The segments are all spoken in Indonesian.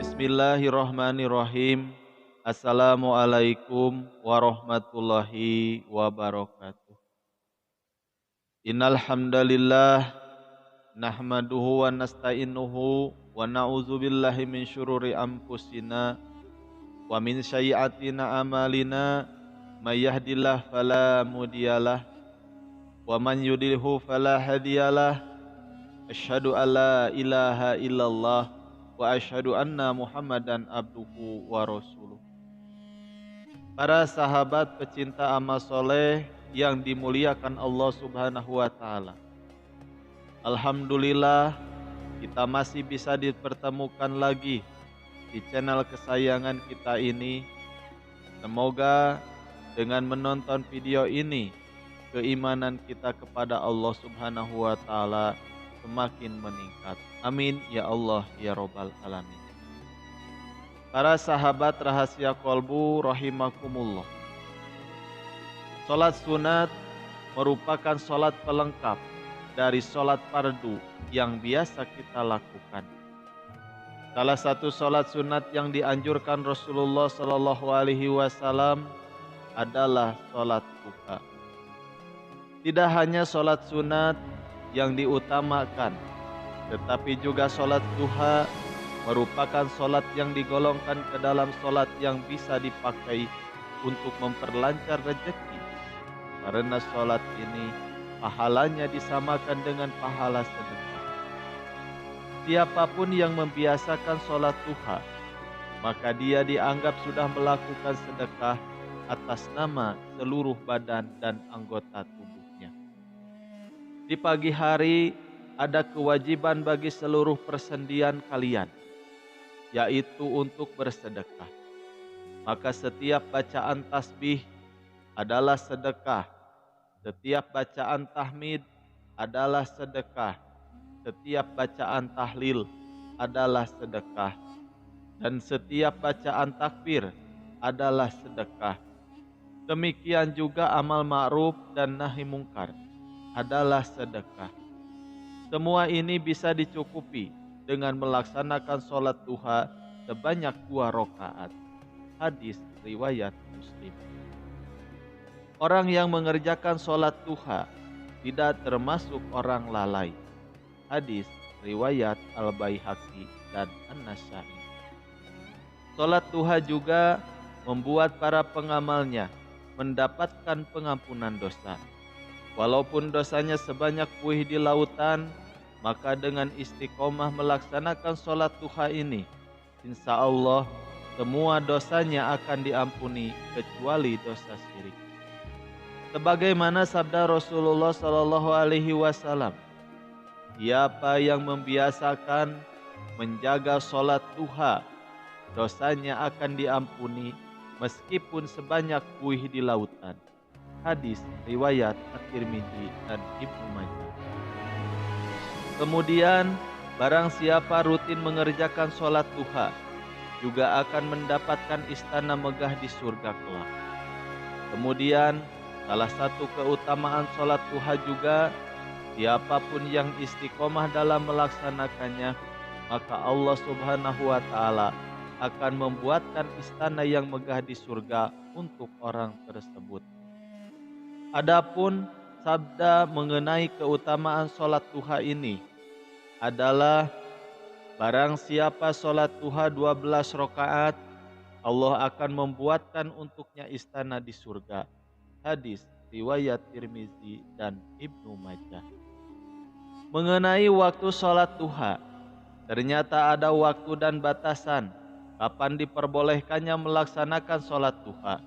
Bismillahirrahmanirrahim. Assalamualaikum warahmatullahi wabarakatuh. Innal hamdalillah nahmaduhu wa nasta'inuhu wa na'udzu billahi min syururi anfusina wa min sayyi'atina a'malina may yahdihillahu fala mudhiyalah wa man yudlilhu fala hadiyalah. Asyhadu an la ilaha illallah wa asyhadu anna Muhammadan abduhu wa rasuluh. Para sahabat pecinta amal soleh yang dimuliakan Allah Subhanahu wa taala. Alhamdulillah kita masih bisa dipertemukan lagi di channel kesayangan kita ini. Semoga dengan menonton video ini keimanan kita kepada Allah Subhanahu wa taala semakin meningkat. Amin ya Allah ya Rabbal alamin. Para sahabat rahasia kolbu rahimakumullah. Salat sunat merupakan salat pelengkap dari salat fardu yang biasa kita lakukan. Salah satu salat sunat yang dianjurkan Rasulullah Shallallahu Alaihi Wasallam adalah salat duha. Tidak hanya salat sunat yang diutamakan, tetapi juga salat duha merupakan salat yang digolongkan ke dalam salat yang bisa dipakai untuk memperlancar rezeki. Karena salat ini pahalanya disamakan dengan pahala sedekah. Siapapun yang membiasakan salat duha, maka dia dianggap sudah melakukan sedekah atas nama seluruh badan dan anggota tubuhnya. Di pagi hari ada kewajiban bagi seluruh persendian kalian, yaitu untuk bersedekah. Maka setiap bacaan tasbih adalah sedekah, setiap bacaan tahmid adalah sedekah, setiap bacaan tahlil adalah sedekah, dan setiap bacaan takbir adalah sedekah. Demikian juga amal ma'ruf dan nahi mungkar adalah sedekah. Semua ini bisa dicukupi dengan melaksanakan sholat duha sebanyak 2 rakaat. Hadis riwayat Muslim. Orang yang mengerjakan sholat duha tidak termasuk orang lalai. Hadis riwayat Al-Baihaqi dan An-Nasai. Sholat duha juga membuat para pengamalnya mendapatkan pengampunan dosa. Walaupun dosanya sebanyak buih di lautan, maka dengan istiqomah melaksanakan sholat duha ini, insya Allah semua dosanya akan diampuni kecuali dosa syirik. Sebagaimana sabda Rasulullah Shallallahu Alaihi Wasallam, siapa yang membiasakan menjaga sholat duha, dosanya akan diampuni meskipun sebanyak buih di lautan. Hadis riwayat At-Tirmidzi dan Ibnu Majah. Kemudian barang siapa rutin mengerjakan sholat duha juga akan mendapatkan istana megah di surga kelak. Kemudian salah satu keutamaan sholat duha juga, siapapun yang istiqomah dalam melaksanakannya, maka Allah Subhanahu wa taala akan membuatkan istana yang megah di surga untuk orang tersebut. Adapun sabda mengenai keutamaan sholat duha ini adalah barang siapa sholat duha 12 rakaat, Allah akan membuatkan untuknya istana di surga. Hadis riwayat Tirmizi dan Ibnu Majah. Mengenai waktu sholat duha, ternyata ada waktu dan batasan kapan diperbolehkannya melaksanakan sholat duha.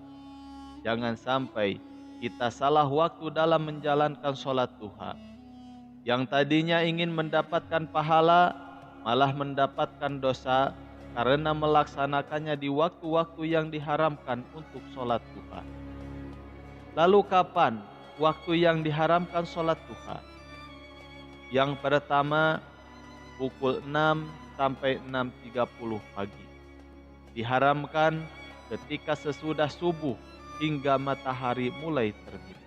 Jangan sampai kita salah waktu dalam menjalankan sholat duha. Yang tadinya ingin mendapatkan pahala, malah mendapatkan dosa karena melaksanakannya di waktu-waktu yang diharamkan untuk sholat duha. Lalu kapan waktu yang diharamkan sholat duha? Yang pertama, pukul 6 sampai 6.30 pagi. Diharamkan ketika sesudah subuh hingga matahari mulai terbit.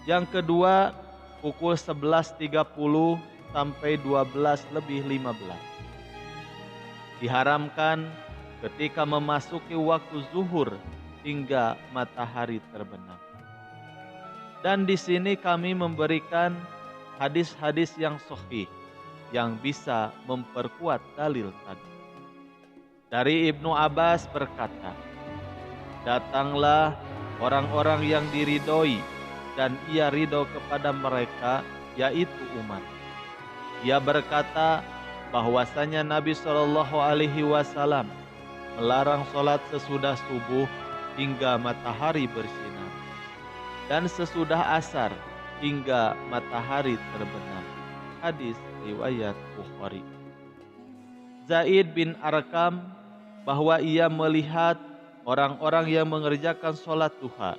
Yang kedua, pukul 11.30 sampai 12:15. Diharamkan ketika memasuki waktu zuhur hingga matahari terbenam. Dan di sini kami memberikan hadis-hadis yang sahih yang bisa memperkuat dalil tadi. Dari Ibnu Abbas berkata, "Datanglah orang-orang yang diridhoi dan ia ridho kepada mereka, yaitu Umar. Ia berkata bahwasanya Nabi Shallallahu Alaihi Wasallam melarang sholat sesudah subuh hingga matahari bersinar, dan sesudah asar hingga matahari terbenam." Hadis riwayat Bukhari. Zaid bin Arqam bahwa ia melihat orang-orang yang mengerjakan sholat duha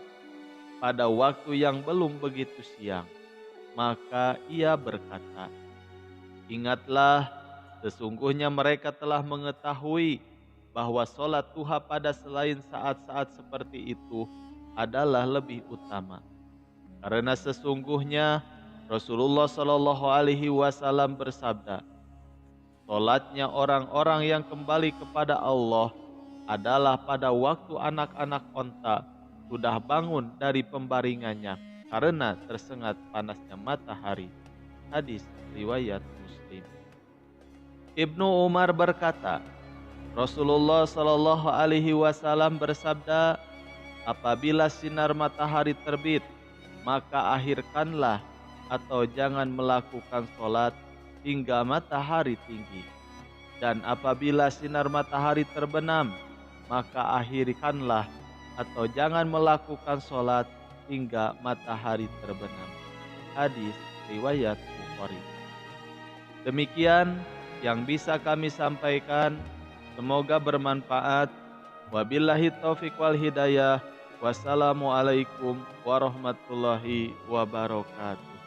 pada waktu yang belum begitu siang. Maka ia berkata, "Ingatlah, sesungguhnya mereka telah mengetahui bahwa sholat duha pada selain saat-saat seperti itu adalah lebih utama. Karena sesungguhnya Rasulullah Shallallahu Alaihi Wasallam bersabda, sholatnya orang-orang yang kembali kepada Allah adalah pada waktu anak-anak onta sudah bangun dari pembaringannya karena tersengat panasnya matahari." Hadis riwayat Muslim. Ibnu Umar berkata, Rasulullah Shallallahu Alaihi Wasallam bersabda, "Apabila sinar matahari terbit, maka akhirkanlah atau jangan melakukan sholat hingga matahari tinggi. Dan apabila sinar matahari terbenam, maka akhirkanlah atau jangan melakukan sholat hingga matahari terbenam." Hadis riwayat Bukhari. Demikian yang bisa kami sampaikan. Semoga bermanfaat. Wabillahi taufiq wal hidayah. Wassalamualaikum warahmatullahi wabarakatuh.